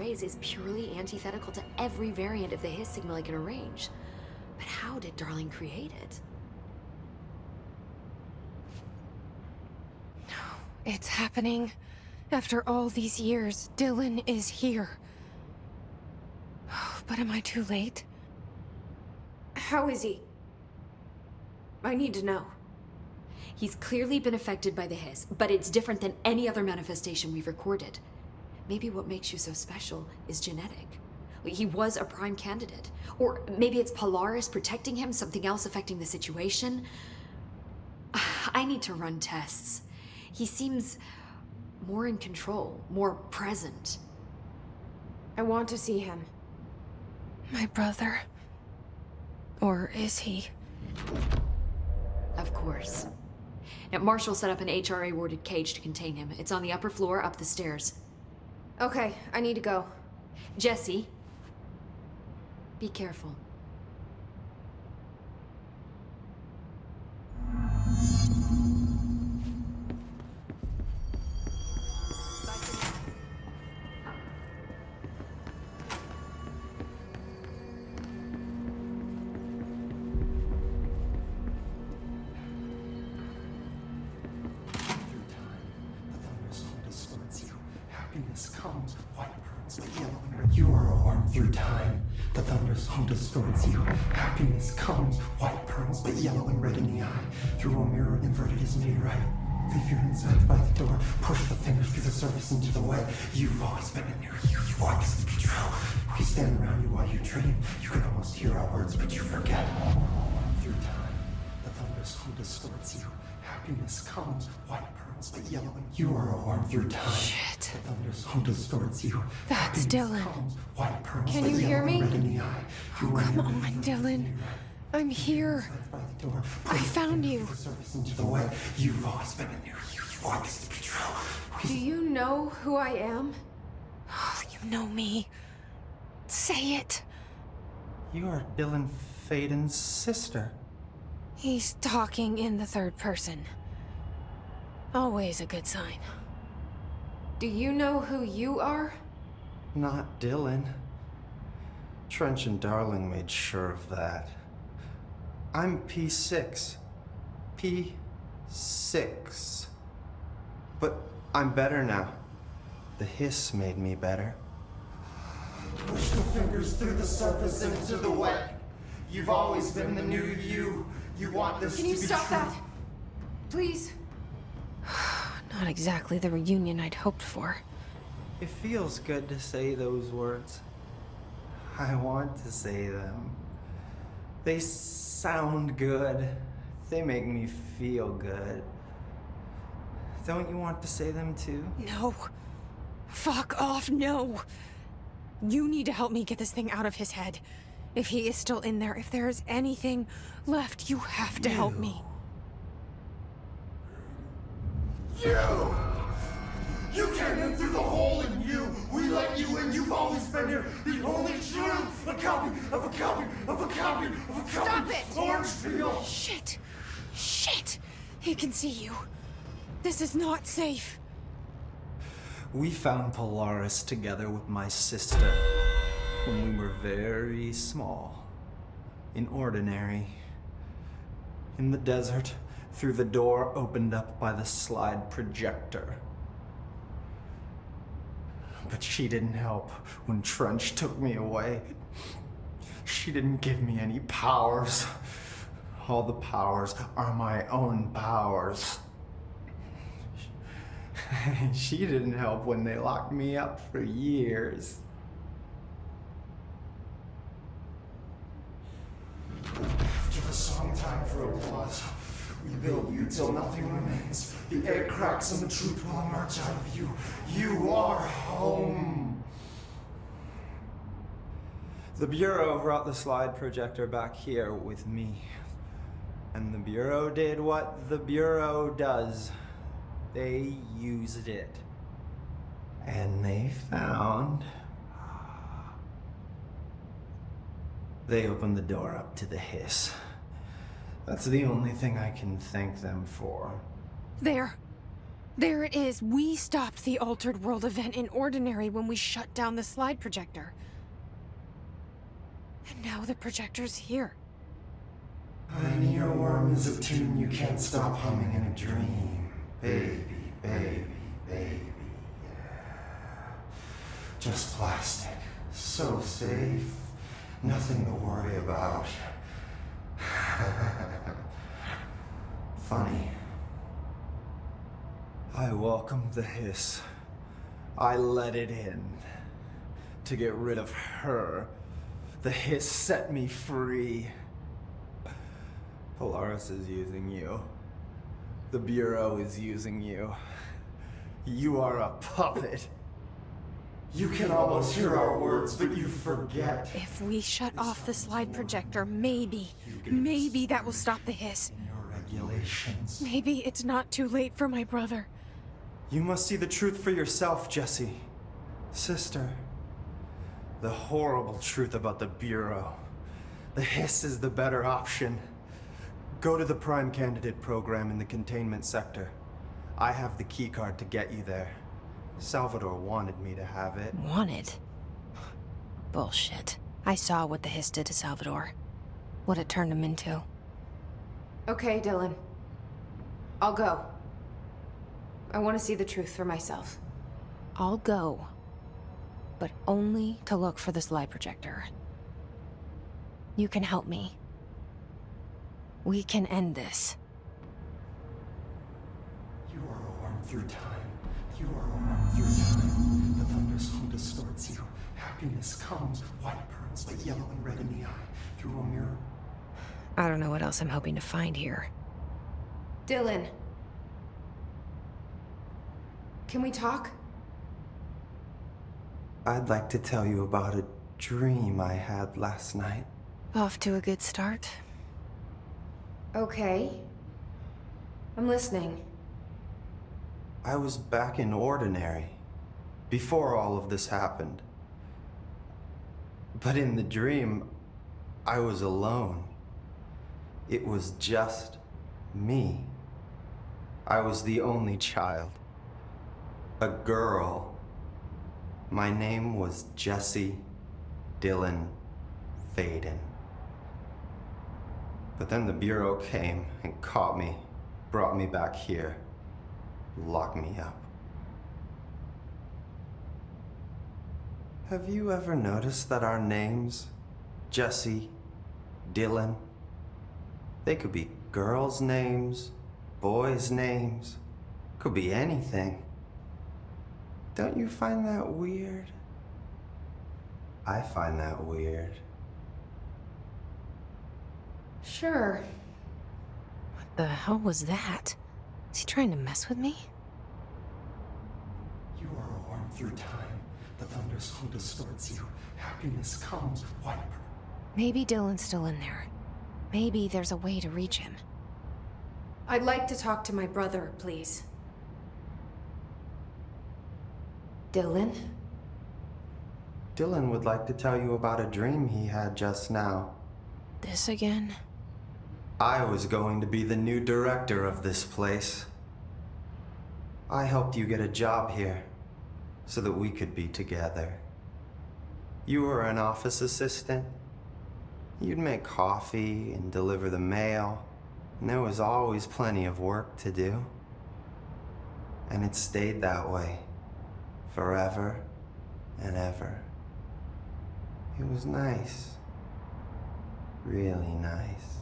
arrays is purely antithetical to every variant of the hiss signal I can arrange. But how did Darling create it? It's happening. After all these years, Dylan is here. But am I too late? How is he? I need to know. He's clearly been affected by the hiss, but it's different than any other manifestation we've recorded. Maybe what makes you so special is genetic. He was a prime candidate. Or maybe it's Polaris protecting him, something else affecting the situation. I need to run tests. He seems more in control, more present. I want to see him. My brother. Or is he? Of course. Now, Marshall set up an HRA-warded cage to contain him. It's on the upper floor, up the stairs. Okay, I need to go. Jesse, be careful. Comes white pearls, but yellow and red. You are a worm through time. The thunder's home distorts you. Happiness comes white pearls, but yellow and red in the eye. Through a mirror inverted is made right. Leave your insides by the door. Push the fingers through the surface into the way. You've always been in there. You want this to be true. We stand around you while you dream. You can almost hear our words, but you forget. Through time, the thunder's home distorts you. Happiness comes white pearls, but yellow and you are a worm through time. Shit. The thunder's home distorts you. That's Dylan. White pearls, Can but you hear yellow me? and red in the eye. Oh, come on, Dylan. I'm here. I found you. Into the way. You've always been in there. You want this to be true. Do you know who I am? Oh, you know me. Say it. You are Dylan Faden's sister. He's talking in the third person. Always a good sign. Do you know who you are? Not Dylan. Trench and Darling made sure of that. I'm P6. P6. But I'm better now. The hiss made me better. Push the fingers through the surface into the wet. You've always been the new you. You want this to be true. Can you stop that? Please? Not exactly the reunion I'd hoped for. It feels good to say those words. I want to say them. They sound good. They make me feel good. Don't you want to say them too? No. Fuck off, no. You need to help me get this thing out of his head. If he is still in there, if there is anything left, you have to help me. You came in through the hole in you. We let you in. You've always been here. The only true. A copy of a copy of a copy of a copy. Stop it! Orangefield. Shit. Shit. He can see you. This is not safe. We found Polaris together with my sister when we were very small, in ordinary, in the desert, through the door opened up by the slide projector. But she didn't help when Trench took me away. She didn't give me any powers. All the powers are my own powers. She didn't help when they locked me up for years. After the song time for applause, we build you till nothing remains. The air cracks and the truth will emerge out of you. You are home. The Bureau brought the slide projector back here with me. And the Bureau did what the Bureau does. They used it. And they found... They opened the door up to the hiss. That's the only thing I can thank them for. There. There it is. We stopped the Altered World event in Ordinary when we shut down the slide projector. And now the projector's here. An earworm is a tune you can't stop humming in a dream. Baby, baby, baby, yeah. Just plastic. So safe. Nothing to worry about. Funny. I welcomed the hiss. I let it in. To get rid of her. The hiss set me free. Polaris is using you. The Bureau is using you. You are a puppet. You can almost hear our words, but you forget. If we shut off the slide projector, maybe that will stop the hiss. In your regulations. Maybe it's not too late for my brother. You must see the truth for yourself, Jessie. Sister. The horrible truth about the Bureau. The hiss is the better option. Go to the Prime Candidate program in the containment sector. I have the keycard to get you there. Salvador wanted me to have it. Wanted? Bullshit. I saw what the hiss did to Salvador. What it turned him into. Okay, Dylan. I'll go. I want to see the truth for myself. I'll go. But only to look for the slide projector. You can help me. We can end this. You are a worm through time. You are a worm through time. The thunderstorm distorts you. Happiness comes, white pearls, but yellow and red in the eye. Through a mirror. I don't know what else I'm hoping to find here. Dylan. Can we talk? I'd like to tell you about a dream I had last night. Off to a good start. Okay. I'm listening. I was back in Ordinary. Before all of this happened. But in the dream, I was alone. It was just me. I was the only child. A girl. My name was Jesse Dylan Faden. But then the Bureau came and caught me, brought me back here, locked me up. Have you ever noticed that our names, Jesse, Dylan, they could be girls' names, boys' names, could be anything. Don't you find that weird? I find that weird. Sure. What the hell was that? Is he trying to mess with me? You are a worm through time. The thunderstorm distorts you. Happiness comes, white pearls. Maybe Dylan's still in there. Maybe there's a way to reach him. I'd like to talk to my brother, please. Dylan? Dylan would like to tell you about a dream he had just now. This again? I was going to be the new director of this place. I helped you get a job here, so that we could be together. You were an office assistant. You'd make coffee and deliver the mail, and there was always plenty of work to do. And it stayed that way, forever and ever. It was nice. Really nice.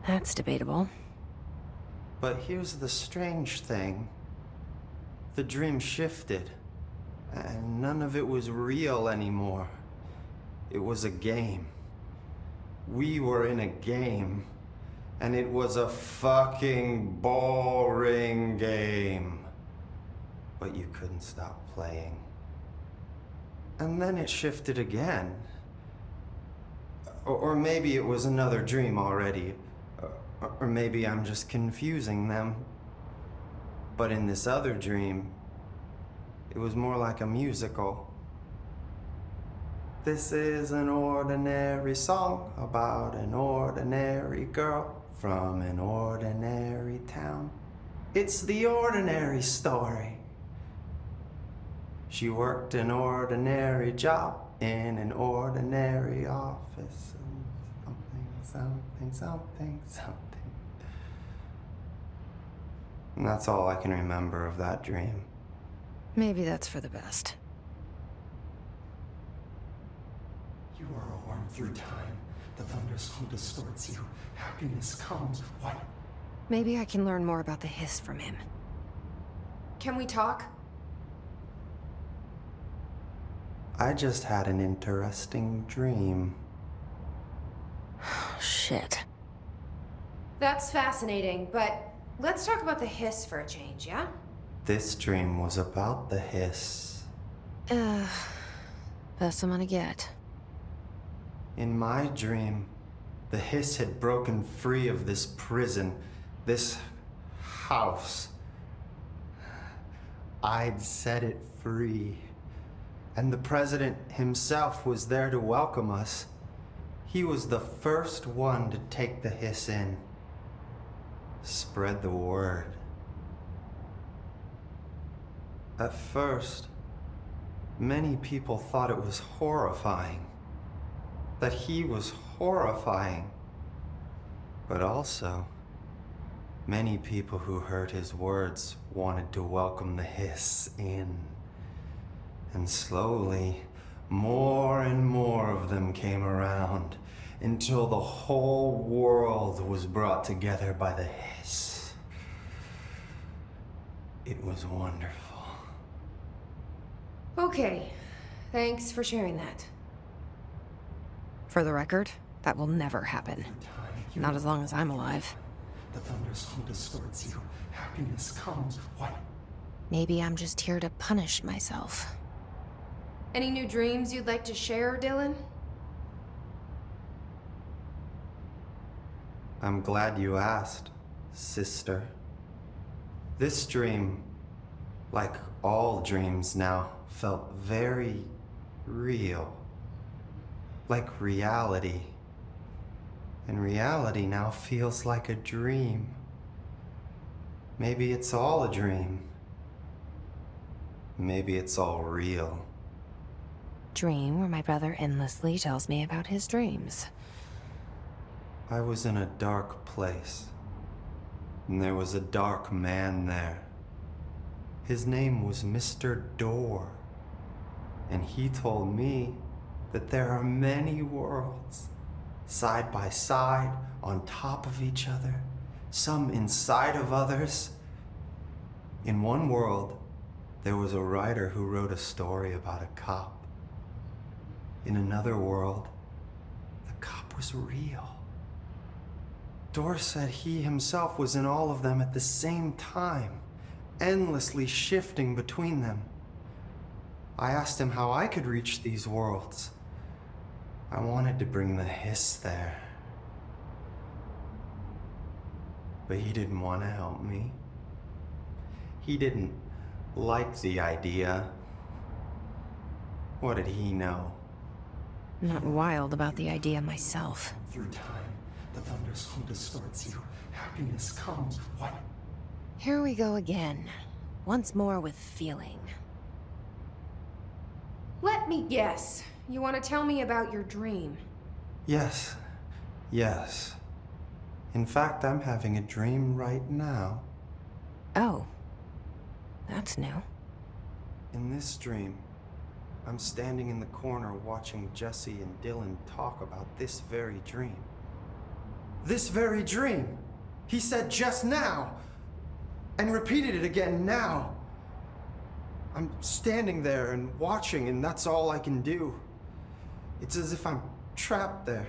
That's debatable. But here's the strange thing. The dream shifted, and none of it was real anymore. It was a game. We were in a game, and it was a fucking boring game. But you couldn't stop playing. And then it shifted again. Or maybe it was another dream already. Or maybe I'm just confusing them. But in this other dream, it was more like a musical. This is an ordinary song about an ordinary girl from an ordinary town. It's the ordinary story. She worked an ordinary job in an ordinary office. Something. And that's all I can remember of that dream. Maybe that's for the best. You are a worm through time. The thunderstorm distorts you. Happiness comes white. Maybe I can learn more about the hiss from him. Can we talk? I just had an interesting dream. Shit. That's fascinating, but let's talk about the hiss for a change, yeah? This dream was about the hiss. Best I'm gonna get. In my dream, the hiss had broken free of this prison, this house. I'd set it free. And the president himself was there to welcome us. He was the first one to take the hiss in. Spread the word. At first, many people thought it was horrifying. That he was horrifying. But also, many people who heard his words wanted to welcome the hiss in. And slowly, more and more of them came around until the whole world was brought together by the hiss. It was wonderful. Okay, thanks for sharing that. For the record, that will never happen. Not as long as I'm alive. The thunderstorm distorts you. Happiness comes white. Maybe I'm just here to punish myself. Any new dreams you'd like to share, Dylan? I'm glad you asked, sister. This dream, like all dreams now, felt very real. Like reality. And reality now feels like a dream. Maybe it's all a dream. Maybe it's all real. Dream where my brother endlessly tells me about his dreams. I was in a dark place, and there was a dark man there. His name was Mr. Door, and he told me that there are many worlds, side by side, on top of each other, some inside of others. In one world, there was a writer who wrote a story about a cop. In another world, the cop was real. Door said he himself was in all of them at the same time, endlessly shifting between them. I asked him how I could reach these worlds. I wanted to bring the hiss there. But he didn't want to help me. He didn't like the idea. What did he know? I'm not wild about the idea myself. Through time, the thunderstorm distorts you. Happiness comes white. Here we go again. Once more with feeling. Let me guess. You want to tell me about your dream? Yes. In fact, I'm having a dream right now. Oh. That's new. In this dream, I'm standing in the corner watching Jesse and Dylan talk about this very dream. This very dream! He said just now! And repeated it again now! I'm standing there and watching, and that's all I can do. It's as if I'm trapped there.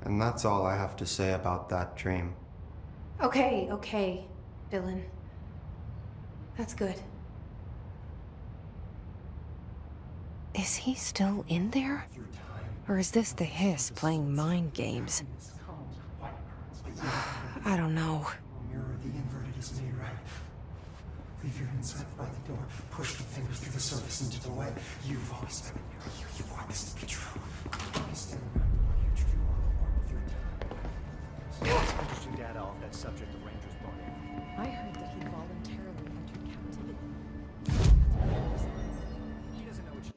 And that's all I have to say about that dream. Okay, Dylan. That's good. Is he still in there? Through time, Or is this the hiss playing mind games? happiness comes white burns, but yellow. I don't know. Mirror the inverted is made right. Leave your inside by the door. Push the fingers through the surface into the way. You've always been a mirror. You want this to be true. You stand around what you true are warm through time. Interesting data off that subject the Rangers brought in. I heard that he voluntarily entered captivity. He doesn't know what she...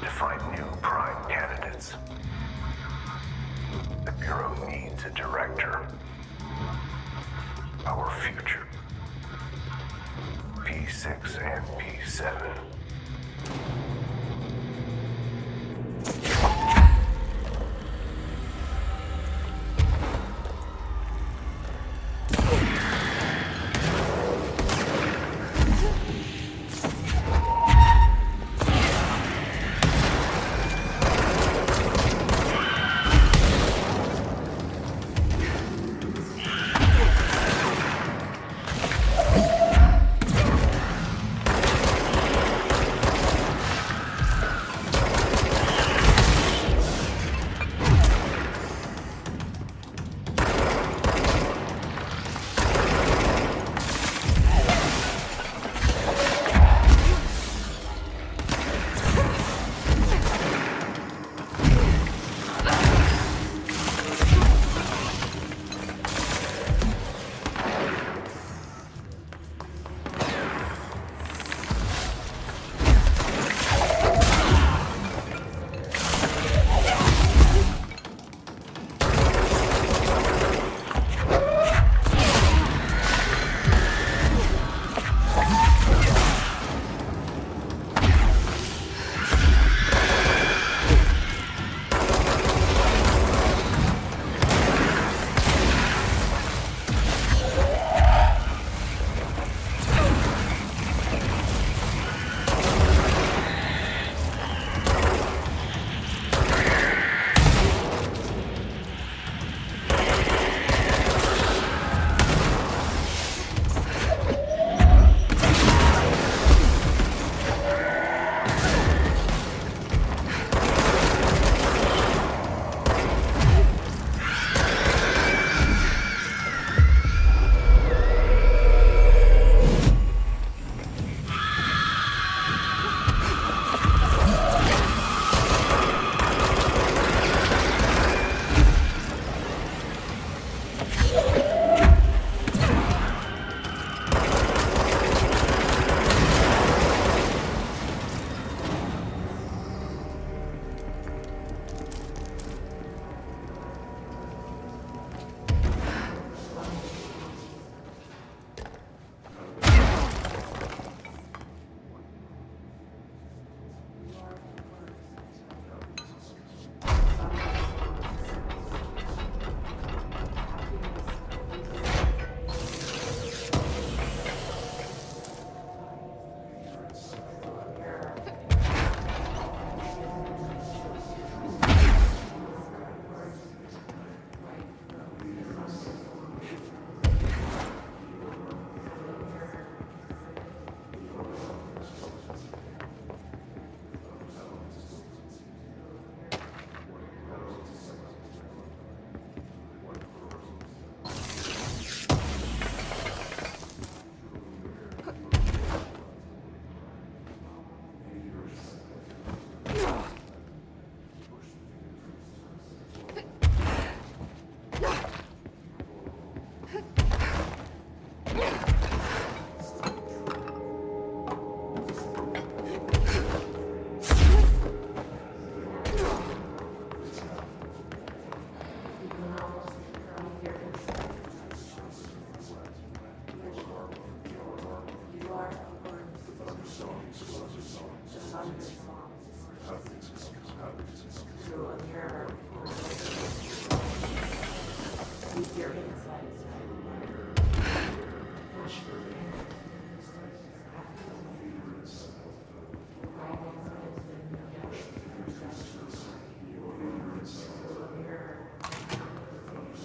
To find new prime candidates. The Bureau needs a director. Our future. P6 and P7.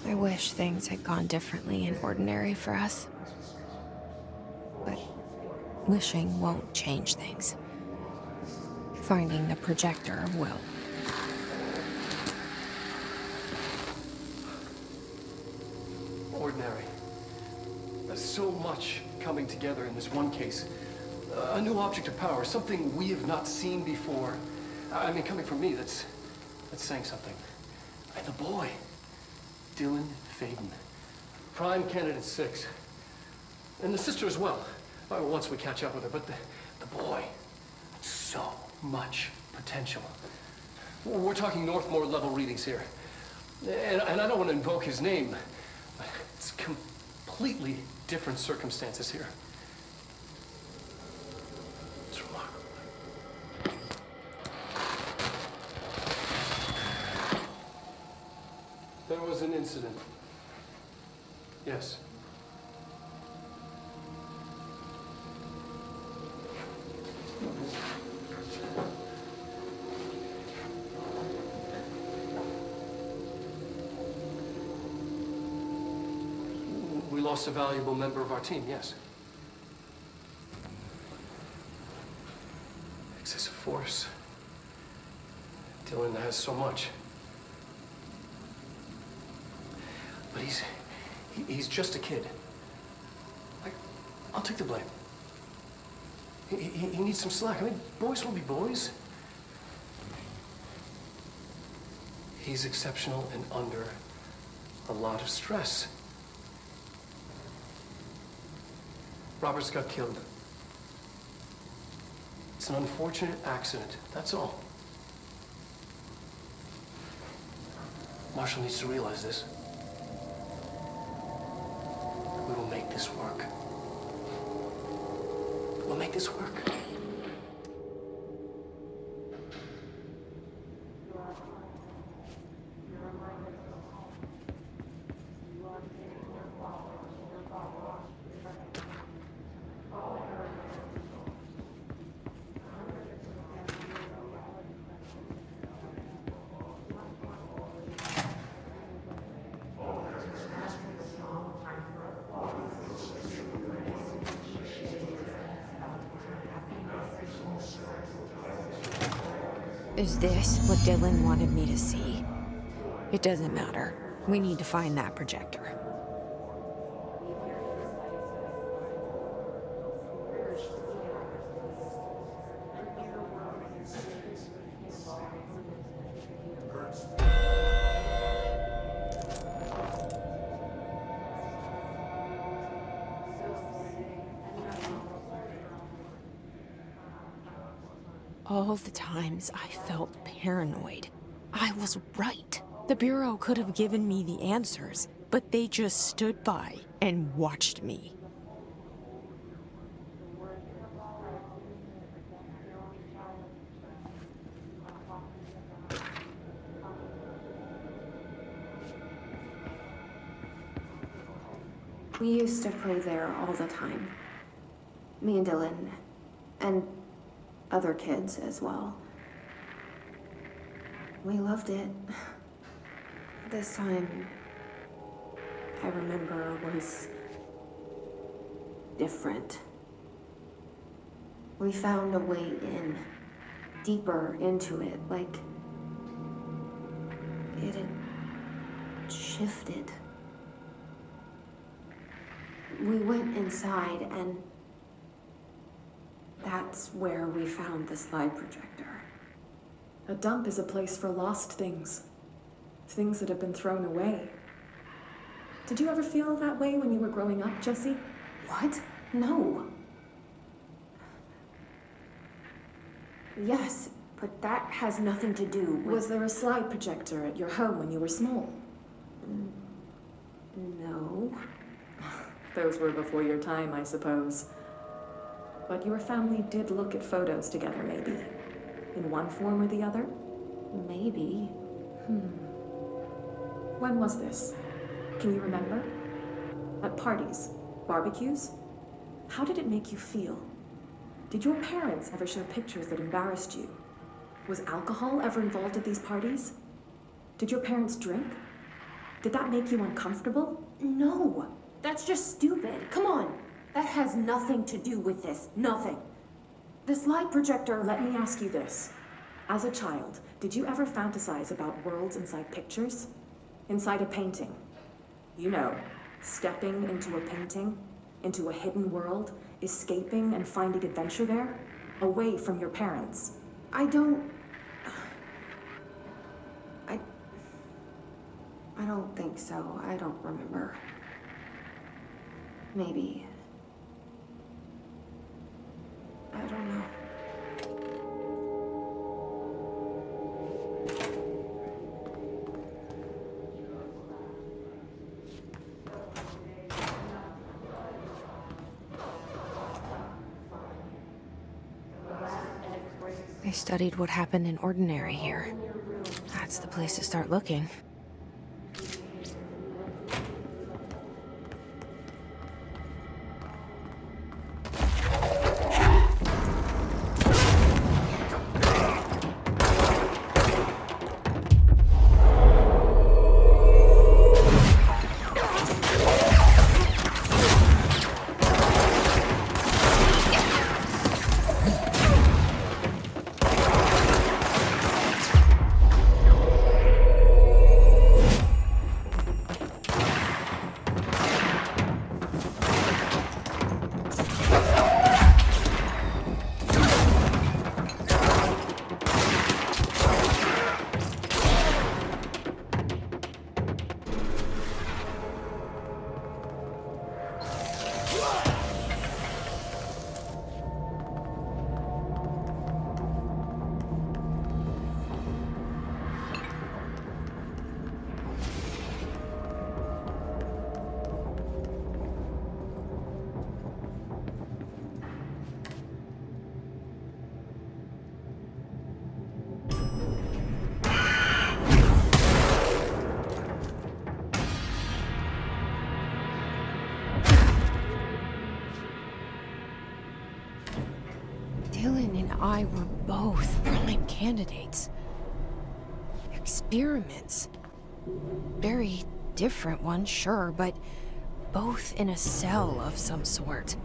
I wish things had gone differently in ordinary for us. But wishing won't change things. Finding the projector will. Ordinary. There's so much coming together in this one case. A new object of power, something we have not seen before. I mean, coming from me, that's saying something. And the boy, Dylan Faden, prime candidate 6. And the sister as well, once we catch up with her. But the boy, so much potential. We're talking Northmore level readings here. And I don't want to invoke his name, but it's completely different circumstances here. It's remarkable. There was an incident. Yes. We lost a valuable member of our team, yes. Excessive force. Dylan has so much. But he's just a kid. I'll take the blame. He needs some slack. I mean, boys will be boys. He's exceptional and under a lot of stress. Roberts got killed. It's an unfortunate accident, that's all. Marshall needs to realize this. We will make this work. We'll make this work. Is this what Dylan wanted me to see? It doesn't matter. We need to find that projector. All the times I felt paranoid, I was right. The Bureau could have given me the answers, but they just stood by and watched me. We used to play there all the time. Me and Dylan, and other kids as well. We loved it. This time, I remember, was different. We found a way in, deeper into it, like it had shifted. We went inside, and that's where we found the slide projector. A dump is a place for lost things. Things that have been thrown away. Did you ever feel that way when you were growing up, Jessie? What? No. Yes, but that has nothing to do with... Was there a slide projector at your home when you were small? No. Those were before your time, I suppose. But your family did look at photos together, maybe. In one form or the other? Maybe. When was this? Can you remember? At parties? Barbecues? How did it make you feel? Did your parents ever show pictures that embarrassed you? Was alcohol ever involved at these parties? Did your parents drink? Did that make you uncomfortable? No, that's just stupid. Come on. That has nothing to do with this. Nothing. The slide projector, let me ask you this. As a child, did you ever fantasize about worlds inside pictures? Inside a painting? You know, stepping into a painting, into a hidden world, escaping and finding adventure there, away from your parents. I don't think so. I don't remember. Maybe. I don't know. They studied what happened in Ordinary here. That's the place to start looking. Dylan and I were both prime candidates. Experiments. Very different ones, sure, but both in a cell of some sort.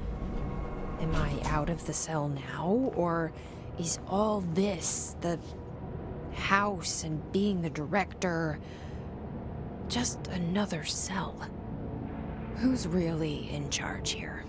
Am I out of the cell now, or is all this, the house and being the director, just another cell? Who's really in charge here?